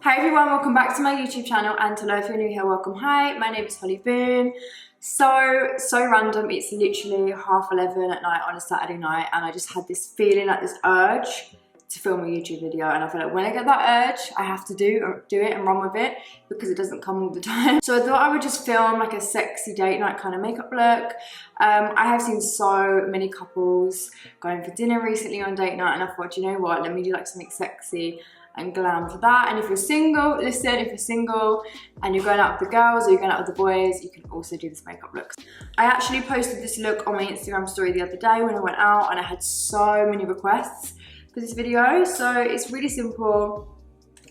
Hi everyone, welcome back to my YouTube channel, and hello if you're new here, welcome. Hi, my name is Boon. So random, it's literally 11:30 at night on a Saturday night, and I just had this feeling, like this urge to film a YouTube video, and I feel like when I get that urge, I have to do it and run with it because it doesn't come all the time. So I thought I would just film like a sexy date night kind of makeup look. I have seen so many couples going for dinner recently on date night, and I thought, you know what, let me do like something sexy and glam for that. And if you're single, listen, if you're single and you're going out with the girls or you're going out with the boys, you can also do this makeup look. I actually posted this look on my Instagram story the other day when I went out, and I had so many requests for this video. So it's really simple,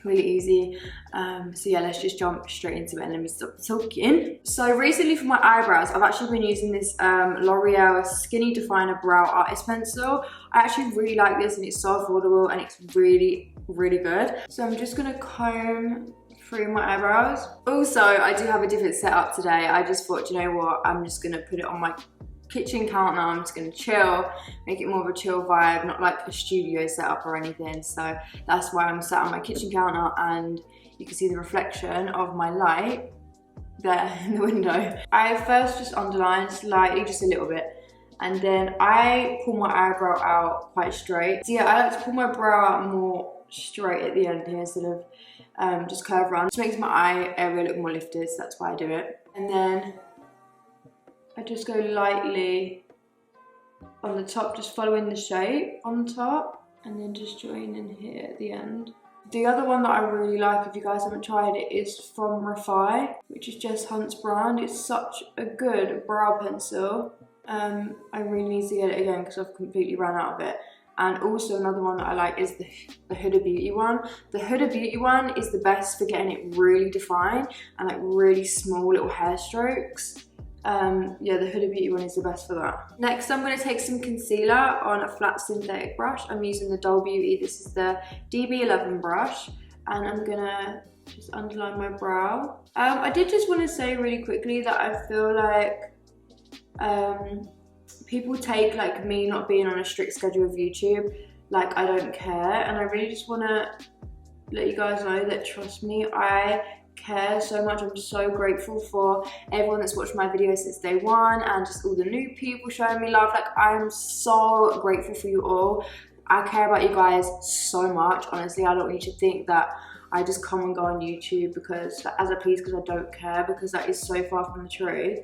really easy. So yeah, let's just jump straight into it and let me stop talking. So recently for my eyebrows, I've actually been using this L'Oreal Skinny Definer Brow Artist Pencil. I actually really like this, and it's so affordable and it's really good. So I'm just gonna comb through my eyebrows. Also, I do have a different setup today. I just thought, you know what, I'm just gonna put it on my kitchen counter. I'm just gonna chill, make it more of a chill vibe, not like a studio setup or anything. So that's why I'm sat on my kitchen counter, and you can see the reflection of my light there in the window. I first just underline slightly, just a little bit, and then I pull my eyebrow out quite straight. So yeah, I like to pull my brow out more straight at the end here instead of just curve around. It just makes my eye area look more lifted, so that's why I do it. And then I just go lightly on the top, just following the shape on the top, and then just join in here at the end. The other one that I really like, if you guys haven't tried it, is from Refi, which is Jess Hunt's brand. It's such a good brow pencil. I really need to get it again because I've completely run out of it. And also another one that I like is the Huda Beauty one. The Huda Beauty one is the best for getting it really defined and like really small little hair strokes. Yeah, the Huda Beauty one is the best for that. Next, I'm going to take some concealer on a flat synthetic brush. I'm using the Doll Beauty. This is the DB11 brush, and I'm going to just underline my brow. I did just want to say really quickly that I feel like people take like me not being on a strict schedule of YouTube like I don't care, and I really just want to let you guys know that, trust me, I care so much. I'm so grateful for everyone that's watched my videos since day one, and just all the new people showing me love. Like, I'm so grateful for you all. I care about you guys so much. Honestly, I don't want you to think that I just come and go on YouTube because, like, as a please, because I don't care, because that is so far from the truth.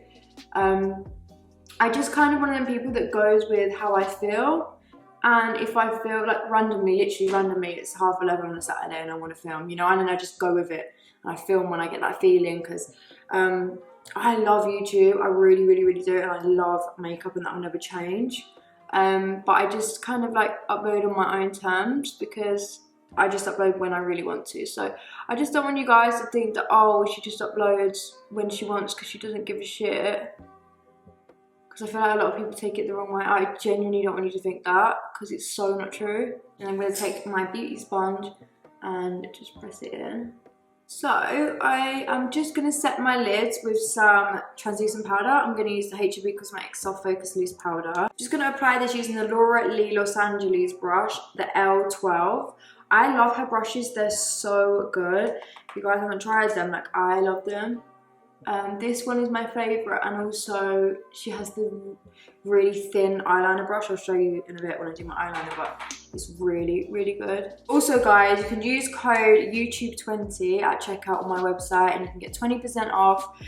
I just kind of one of them people that goes with how I feel. And if I feel like randomly, literally randomly, it's 11:30 on a Saturday and I want to film, you know, and then I just go with it. And I film when I get that feeling, because I love YouTube. I really do, and I love makeup, and that will never change. But I just kind of like upload on my own terms because I just upload when I really want to. So I just don't want you guys to think that, oh, she just uploads when she wants because she doesn't give a shit. Because I feel like a lot of people take it the wrong way. I genuinely don't want you to think that, because it's so not true. And I'm going to take my beauty sponge and just press it in. So I am just going to set my lids with some translucent powder. I'm going to use the HB Cosmetics Soft Focus Loose Powder. I'm just going to apply this using the Laura Lee Los Angeles brush, the L12. I love her brushes, they're so good. If you guys haven't tried them, like, I love them. This one is my favourite, and also she has the really thin eyeliner brush. I'll show you in a bit when I do my eyeliner, but it's really good. Also guys, you can use code YouTube20 at checkout on my website, and you can get 20% off.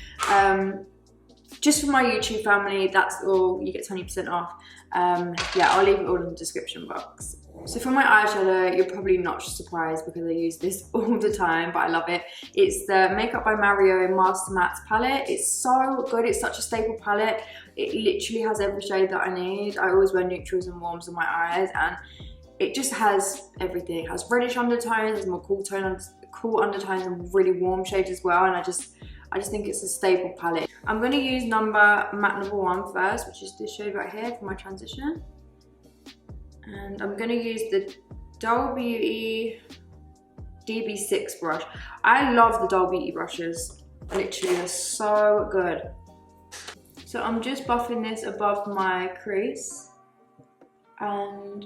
Just for my YouTube family, that's all, you get 20% off. Yeah, I'll leave it all in the description box. So for my eyeshadow, you're probably not surprised because I use this all the time, but I love it. It's the Makeup by Mario Master Matte palette. It's so good. It's such a staple palette. It literally has every shade that I need. I always wear neutrals and warms on my eyes, and it just has everything. It has reddish undertones, has more cool undertones, and really warm shades as well. And I just think it's a staple palette. I'm going to use matte number 1 first, which is this shade right here for my transition. And I'm going to use the Doll Beauty DB6 brush. I love the Doll Beauty brushes. Literally, they're so good. So I'm just buffing this above my crease. And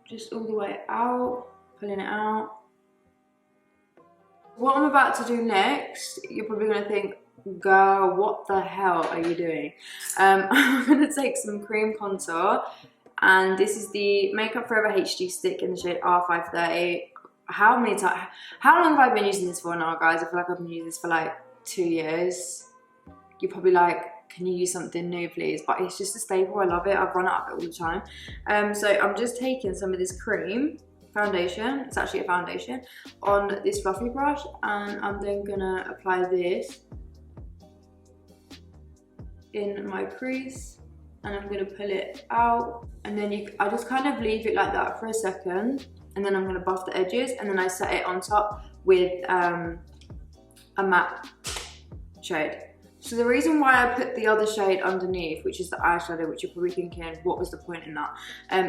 just all the way out, pulling it out. What I'm about to do next, you're probably gonna think, girl, what the hell are you doing? I'm gonna take some cream contour, and this is the Makeup Forever HD stick in the shade R530. How long have I been using this for now, guys? I feel like I've been using this for like 2 years. You're probably like, can you use something new, please? But it's just a staple. I love it. I've run out of it all the time. So I'm just taking some of this cream foundation. It's actually a foundation on this fluffy brush, and I'm then gonna apply this in my crease, and I'm gonna pull it out, and then I just kind of leave it like that for a second, and then I'm gonna buff the edges, and then I set it on top with a matte shade. So the reason why I put the other shade underneath, which is the eyeshadow, which you're probably thinking, what was the point in that?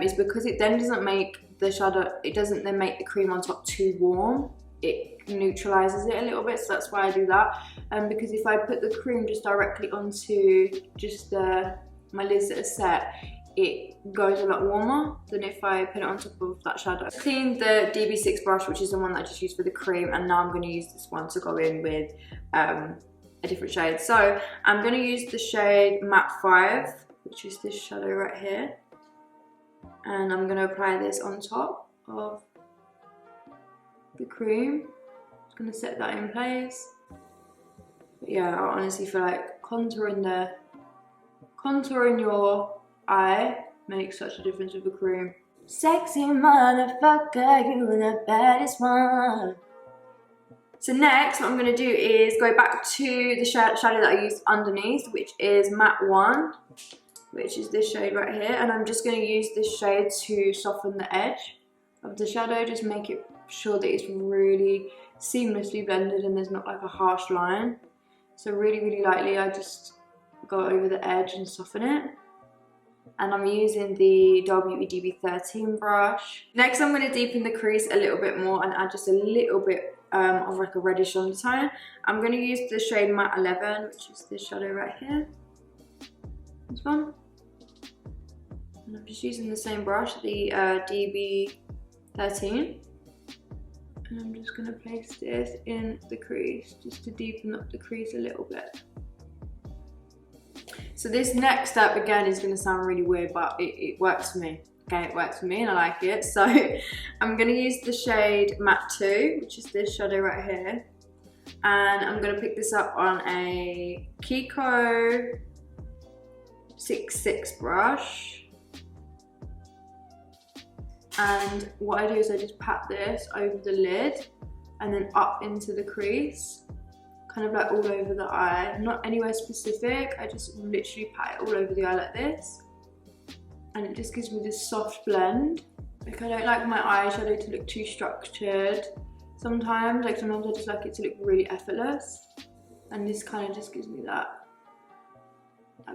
Is because it then doesn't make the shadow, it doesn't then make the cream on top too warm. It neutralizes it a little bit, so that's why I do that. Because if I put the cream just directly onto just my lids that are set, it goes a lot warmer than if I put it on top of that shadow. Clean the DB6 brush, which is the one that I just used for the cream, and now I'm going to use this one to go in with a different shade. So I'm going to use the shade Matte 5, which is this shadow right here, and I'm going to apply this on top of the cream. Just going to set that in place. But yeah, I honestly feel like contouring your eye makes such a difference with the cream. Sexy motherfucker, you the baddest one. So next, what I'm going to do is go back to the shadow that I used underneath, which is Matte 1, which is this shade right here. And I'm just going to use this shade to soften the edge of the shadow, just make it sure that it's really seamlessly blended and there's not like a harsh line. So really, really lightly, I just go over the edge and soften it. And I'm using the DB13 brush. Next, I'm going to deepen the crease a little bit more and add just a little bit of like a reddish undertone. I'm going to use the shade Matte 11, which is this shadow right here. This one. And I'm just using the same brush, the DB13. And I'm just going to place this in the crease just to deepen up the crease a little bit. So this next step, again, is going to sound really weird, but it works for me. Okay, it works for me and I like it. So I'm going to use the shade Matte 2, which is this shadow right here. And I'm going to pick this up on a Kiko 6.6 brush. And what I do is I just pat this over the lid and then up into the crease. Kind of like all over the eye, not anywhere specific. I just literally pat it all over the eye like this. And it just gives me this soft blend. Like, I don't like my eyeshadow to look too structured sometimes. Like, sometimes I just like it to look really effortless. And this kind of just gives me that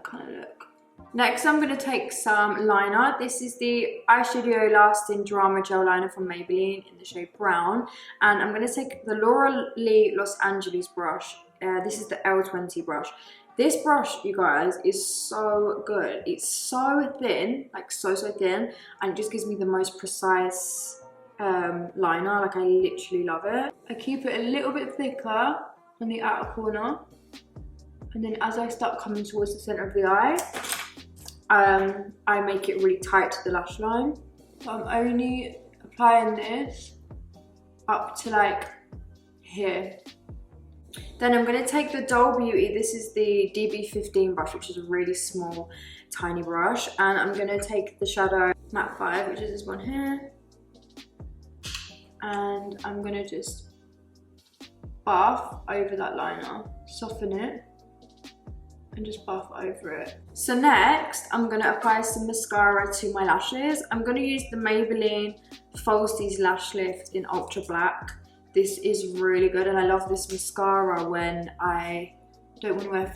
kind of look. Next, I'm going to take some liner. This is the Eyeshadow Lasting Drama Gel Liner from Maybelline in the shade Brown. And I'm going to take the Laura Lee Los Angeles brush. This is the L20 brush. This brush, you guys, is so good. It's so thin, like so thin, and it just gives me the most precise liner. Like, I literally love it. I keep it a little bit thicker on the outer corner, and then as I start coming towards the center of the eye, I make it really tight to the lash line. So I'm only applying this up to like here. Then I'm going to take the Doll Beauty. This is the DB15 brush, which is a really small, tiny brush. And I'm going to take the shadow Matte 5, which is this one here. And I'm going to just buff over that liner, soften it, and just buff over it. So next, I'm going to apply some mascara to my lashes. I'm going to use the Maybelline Falsies Lash Lift in Ultra Black. This is really good, and I love this mascara when I don't want to wear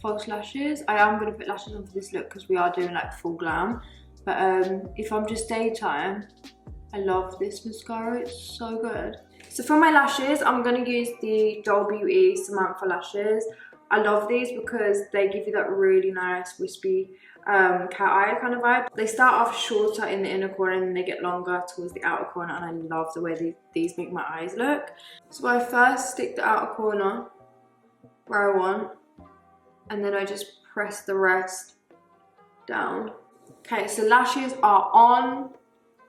false lashes. I am going to put lashes on for this look because we are doing like full glam. But if I'm just daytime, I love this mascara. It's so good. So for my lashes, I'm going to use the Doll Beauty Samantha lashes. I love these because they give you that really nice wispy cat eye kind of vibe. They start off shorter in the inner corner and then they get longer towards the outer corner, and I love the way these make my eyes look. So I first stick the outer corner where I want, and then I just press the rest down. Okay, so lashes are on.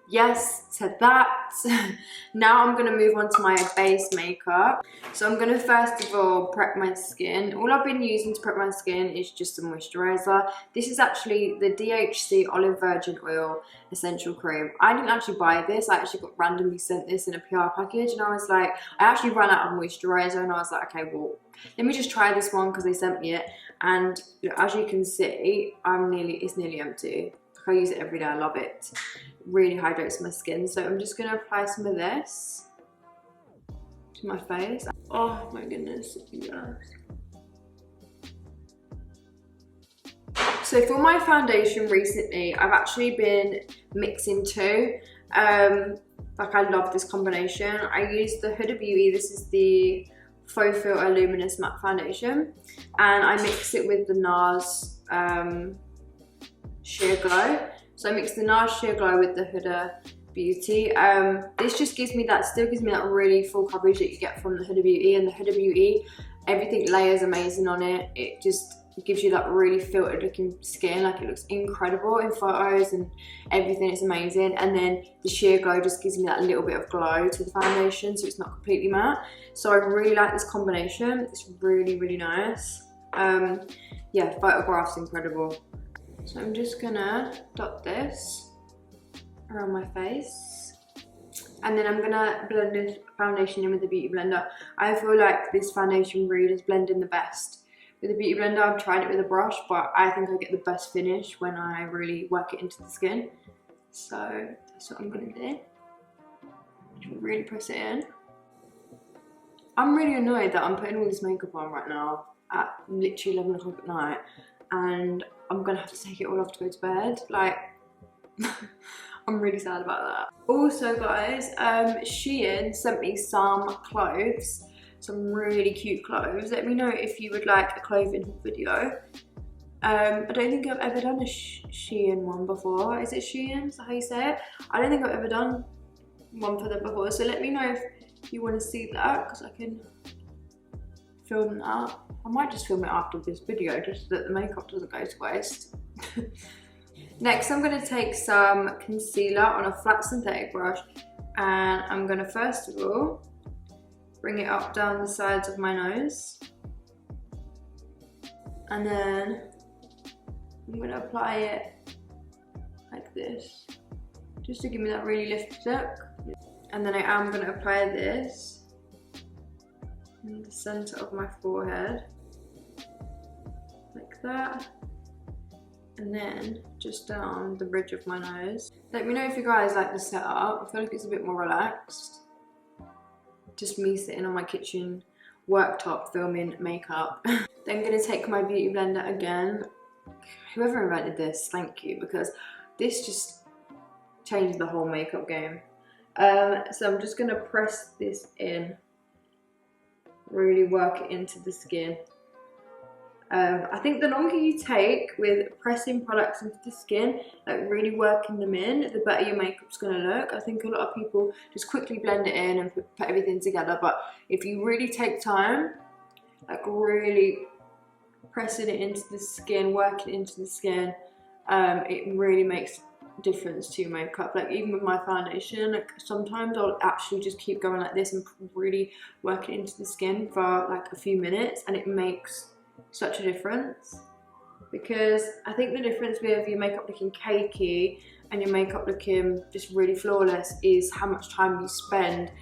Yes, said that. Now I'm gonna move on to my base makeup. So I'm gonna first of all prep my skin. All I've been using to prep my skin is just a moisturizer. This is actually the DHC Olive Virgin Oil Essential Cream. I didn't actually buy this. I actually got randomly sent this in a PR package, and I was like, I actually ran out of moisturizer, and I was like, okay, well, let me just try this one because they sent me it. And as you can see, it's nearly empty. I use it every day. I love it. Really hydrates my skin. So I'm just gonna apply some of this to my face. Oh my goodness, yes. So for my foundation recently, I've actually been mixing two. Like, I love this combination. I use the Huda Beauty. This is the Faux Filter Luminous Matte Foundation, and I mix it with the NARS Sheer Glow. So I mix the NARS Sheer Glow with the Huda Beauty. This just gives me that, still gives me that really full coverage that you get from the Huda Beauty. And the Huda Beauty, everything layers amazing on it. It just gives you that really filtered looking skin. Like, it looks incredible in photos and everything. It's amazing. And then the Sheer Glow just gives me that little bit of glow to the foundation, so it's not completely matte. So I really like this combination. It's really, really nice. Yeah, photograph's incredible. So I'm just gonna dot this around my face, and then I'm gonna blend this foundation in with the Beauty Blender. I feel like this foundation really does blend in the best with the Beauty Blender. I've tried it with a brush, but I think I get the best finish when I really work it into the skin. So that's what I'm gonna do. Really press it in. I'm really annoyed that I'm putting all this makeup on right now at literally 11 o'clock at night, and I'm gonna have to take it all off to go to bed. Like, I'm really sad about that. Also guys, Shein sent me some clothes, some really cute clothes. Let me know if you would like a clothing haul video. I don't think I've ever done a Shein one before. Is it Shein? Is that how you say it? I don't think I've ever done one for them before. So let me know if you want to see that, because I can film that. I might just film it after this video just so that the makeup doesn't go to waste. Next, I'm going to take some concealer on a flat synthetic brush, and I'm going to first of all bring it up down the sides of my nose, and then I'm going to apply it like this, just to give me that really lifted look. And then I am going to apply this in the center of my forehead, like that, and then just down the bridge of my nose. Let me know if you guys like the setup. I feel like it's a bit more relaxed. Just me sitting on my kitchen worktop filming makeup. Then I'm gonna take my Beauty Blender again. Whoever invented this, thank you, because this just changed the whole makeup game. So I'm just gonna press this in, really work it into the skin. I think the longer you take with pressing products into the skin, like really working them in, the better your makeup's gonna look. I think a lot of people just quickly blend it in and put everything together, but if you really take time, like really pressing it into the skin, working it into the skin, it really makes a difference to your makeup. Like, even with my foundation, like, sometimes I'll actually just keep going like this and really work it into the skin for like a few minutes, and it makes such a difference. Because I think the difference with your makeup looking cakey and your makeup looking just really flawless is how much time you spend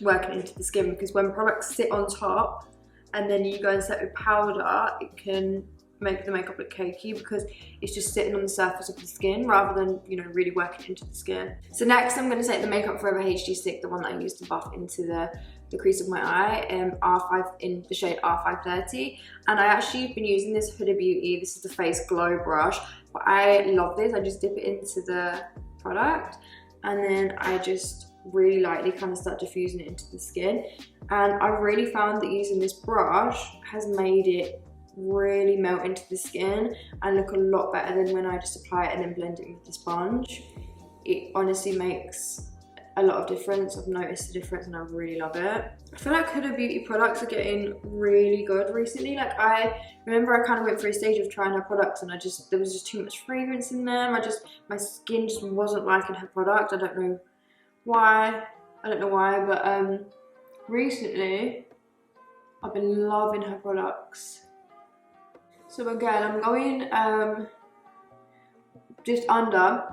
working into the skin. Because when products sit on top and then you go and set with powder, it can make the makeup look cakey because it's just sitting on the surface of the skin rather than, you know, really working into the skin. So next I'm going to take the Makeup Forever HD stick, the one that I used to buff into the crease of my eye, R5 in the shade R530, and I actually have been using this Huda Beauty. This is the Face Glow brush, but I love this. I just dip it into the product and then I just really lightly kind of start diffusing it into the skin. And I really found that using this brush has made it really melt into the skin and look a lot better than when I just apply it and then blend it with the sponge. It honestly makes a lot of difference. I've noticed the difference and I really love it. I feel like Huda Beauty products are getting really good recently. Like I remember I kind of went through a stage of trying her products and there was just too much fragrance in them. My skin just wasn't liking her product. I don't know why, but recently I've been loving her products. So again, I'm going just under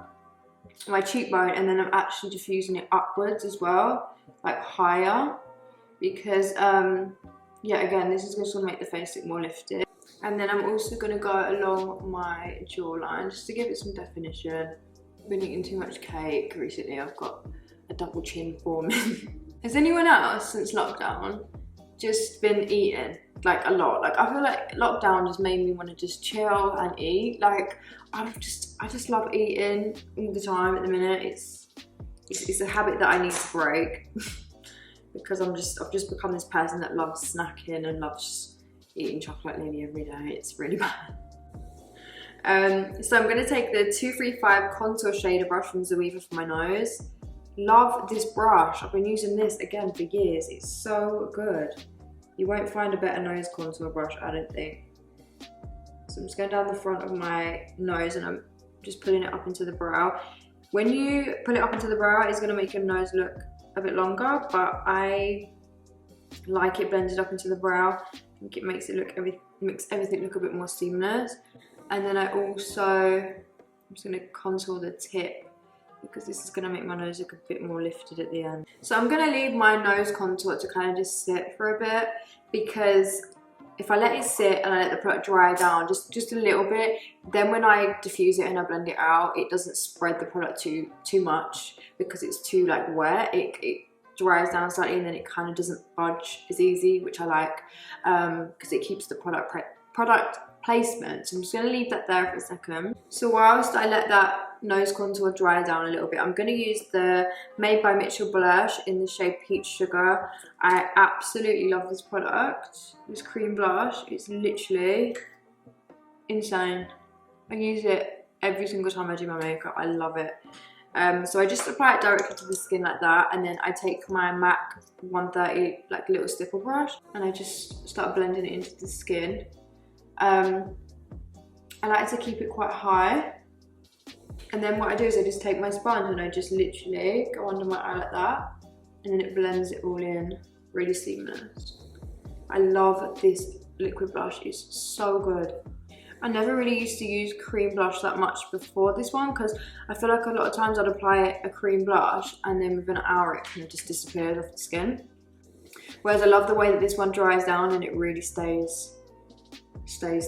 my cheekbone, and then I'm actually diffusing it upwards as well, like higher, because yeah, again, this is just gonna make the face look more lifted. And then I'm also gonna go along my jawline just to give it some definition. I've been eating too much cake recently. I've got a double chin forming. Has anyone else since lockdown just been eating like a lot? Like I feel like lockdown just made me want to just chill and eat. Like I just love eating all the time at the minute. It's a habit that I need to break because I've just become this person that loves snacking and loves eating chocolate nearly every day. It's really bad. So I'm going to take the 235 contour shader brush from Zoeva for my nose. Love this brush. I've been using this again for years. It's so good. You won't find a better nose contour brush, I don't think. So I'm just going down the front of my nose and I'm just pulling it up into the brow. When you pull it up into the brow, it's going to make your nose look a bit longer, but I like it blended up into the brow. I think it makes everything look a bit more seamless. And then I'm just going to contour the tip, because this is going to make my nose look a bit more lifted at the end. So I'm going to leave my nose contour to kind of just sit for a bit, because if I let it sit and I let the product dry down just a little bit, then when I diffuse it and I blend it out, it doesn't spread the product too much because it's too like wet. It dries down slightly and then it kind of doesn't budge as easy, which I like, because it keeps the product placement. So I'm just going to leave that there for a second. So whilst I let that nose contour dry down a little bit, I'm going to use the Made by Mitchell blush in the shade Peach Sugar. I absolutely love this product, this cream blush. It's literally insane. I use it every single time I do my makeup. I love it. So I just apply it directly to the skin like that, and then I take my MAC 130 like little stipple brush and I just start blending it into the skin. I like to keep it quite high, and then what I do is I just take my sponge and I just literally go under my eye like that, and then it blends it all in really seamless. I love this liquid blush, it's so good. I never really used to use cream blush that much before this one, because I feel like a lot of times I'd apply a cream blush and then within an hour it kind of just disappears off the skin. Whereas I love the way that this one dries down and it really stays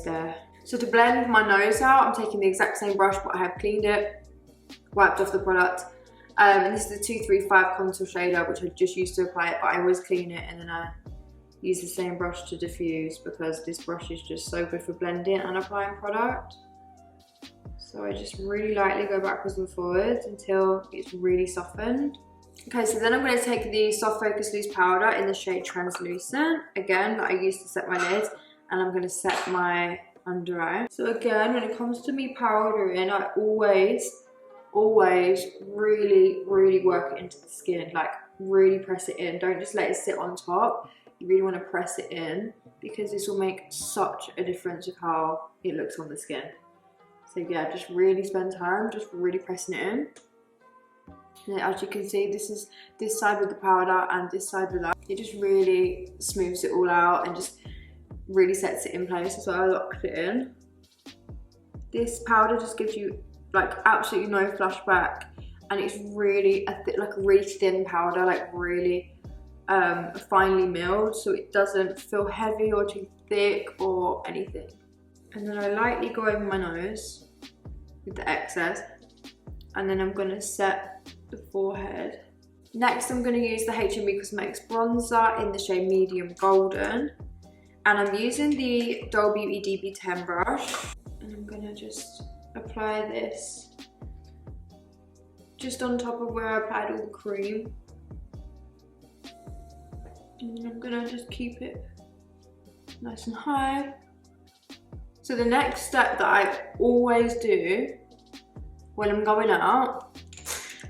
there. So to blend my nose out, I'm taking the exact same brush, but I have cleaned it, wiped off the product. And this is the 235 contour shader, which I just used to apply it, but I always clean it and then I use the same brush to diffuse, because this brush is just so good for blending and applying product. So I just really lightly go backwards and forwards until it's really softened. Okay, so then I'm going to take the Soft Focus Loose Powder in the shade Translucent, again, that I used to set my lids, and I'm going to set my under eye. So again, when it comes to me powdering, I always really work it into the skin, like really press it in. Don't just let it sit on top. You really want to press it in, because this will make such a difference of how it looks on the skin. So yeah, just really spend time just really pressing it in. And as you can see, this is this side with the powder and this side with that. It just really smooths it all out and just really sets it in place. So I locked it in. This powder just gives you like absolutely no flashback, and it's really like a really thin powder, like really finely milled, so it doesn't feel heavy or too thick or anything. And then I lightly go over my nose with the excess, and then I'm going to set the forehead. Next I'm going to use the HMB Cosmetics bronzer in the shade Medium Golden, and I'm using the Doll Beauty DB10 brush, and I'm going to just apply this just on top of where I applied all the cream. And I'm gonna just keep it nice and high. So the next step that I always do when I'm going out,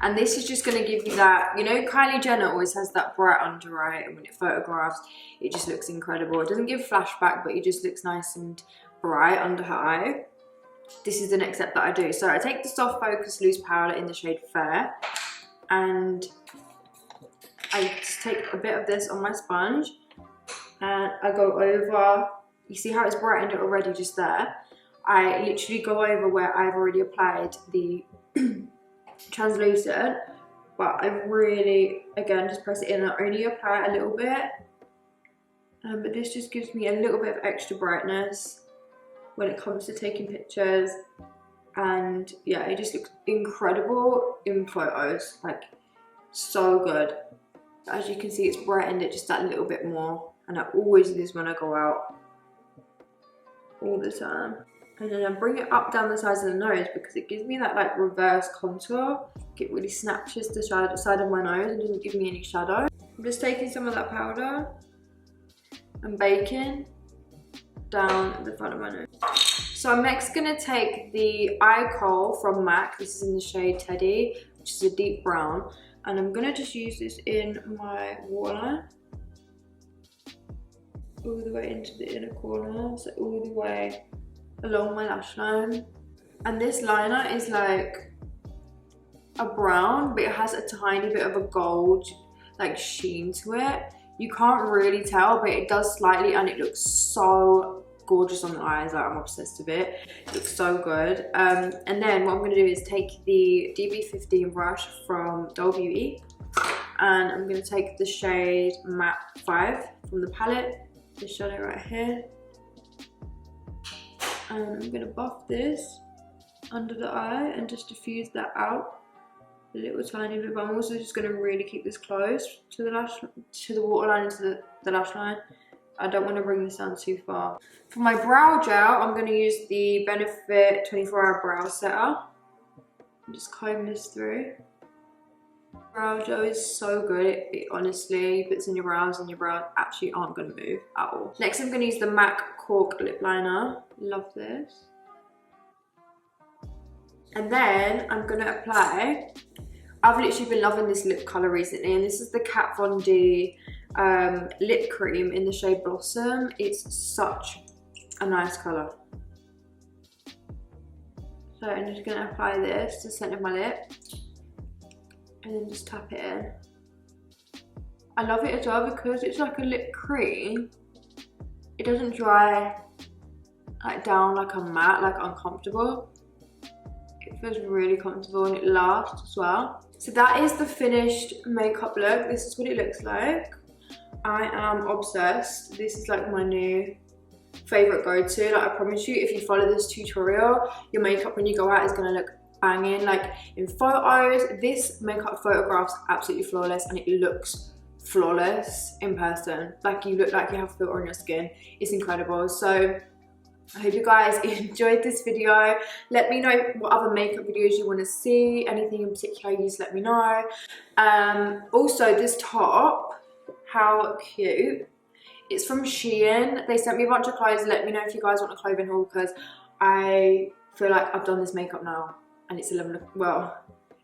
and this is just gonna give you that, you know, Kylie Jenner always has that bright under eye, and when it photographs, it just looks incredible. It doesn't give flashback, but it just looks nice and bright under her eye. This is the next step that I do. So I take the Soft Focus Loose Powder in the shade Fair, and I just take a bit of this on my sponge, and I go over, you see how it's brightened it already just there? I literally go over where I've already applied the translucent, but I really, again, just press it in. I only apply a little bit, but this just gives me a little bit of extra brightness when it comes to taking pictures. And yeah, it just looks incredible in photos, like so good. As you can see, it's brightened it just that little bit more, and I always do this when I go out, all the time. And then I bring it up down the sides of the nose because it gives me that like reverse contour. It really snatches the side of my nose and doesn't give me any shadow. I'm just taking some of that powder and baking down the front of my nose. So I'm next gonna take the eye kohl from MAC. This is in the shade Teddy, which is a deep brown. And I'm gonna just use this in my waterline, all the way into the inner corner, so all the way along my lash line. And this liner is like a brown, but it has a tiny bit of a gold like sheen to it. You can't really tell, but it does slightly, and it looks so gorgeous on the eyes. Like, I'm obsessed with it. It looks so good. And then what I'm going to do is take the DB15 brush from Doll Beauty, and I'm going to take the shade Matte 5 from the palette, this shadow right here, and I'm going to buff this under the eye and just diffuse that out a little tiny bit. But I'm also just going to really keep this close to the waterline and to the lash line. I don't want to bring this down too far. For my brow gel, I'm going to use the Benefit 24-Hour Brow Setter. Just comb this through. Brow gel is so good. It honestly puts in your brows, and your brows actually aren't going to move at all. Next, I'm going to use the MAC Cork Lip Liner. Love this. And then I'm going to apply, I've literally been loving this lip colour recently, and this is the Kat Von D lip cream in the shade Blossom. It's such a nice colour. So I'm just going to apply this to the centre of my lip, and then just tap it in. I love it as well because it's like a lip cream. It doesn't dry like down like a matte, like uncomfortable. It feels really comfortable, and it lasts as well. So that is the finished makeup look. This is what it looks like. I am obsessed. This is like my new favourite go-to. Like, I promise you, if you follow this tutorial, your makeup when you go out is gonna look banging. Like in photos, this makeup photographs absolutely flawless, and it looks flawless in person. Like, you look like you have filter on your skin. It's incredible. So I hope you guys enjoyed this video. Let me know what other makeup videos you want to see. Anything in particular, you just let me know. Also, this top, how cute. It's from Shein. They sent me a bunch of clothes. Let me know if you guys want a clothing haul, because I feel like I've done this makeup now, and it's 11, well,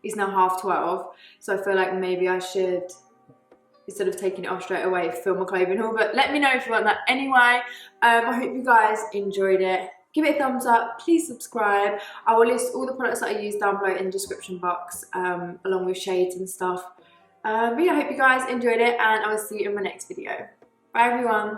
it's now 12:30. So I feel like maybe I should, instead of taking it off straight away, film a clothing haul. But let me know if you want that anyway. I hope you guys enjoyed it. Give it a thumbs up, please subscribe. I will list all the products that I use down below in the description box, along with shades and stuff. But yeah, I hope you guys enjoyed it, and I will see you in my next video. Bye everyone.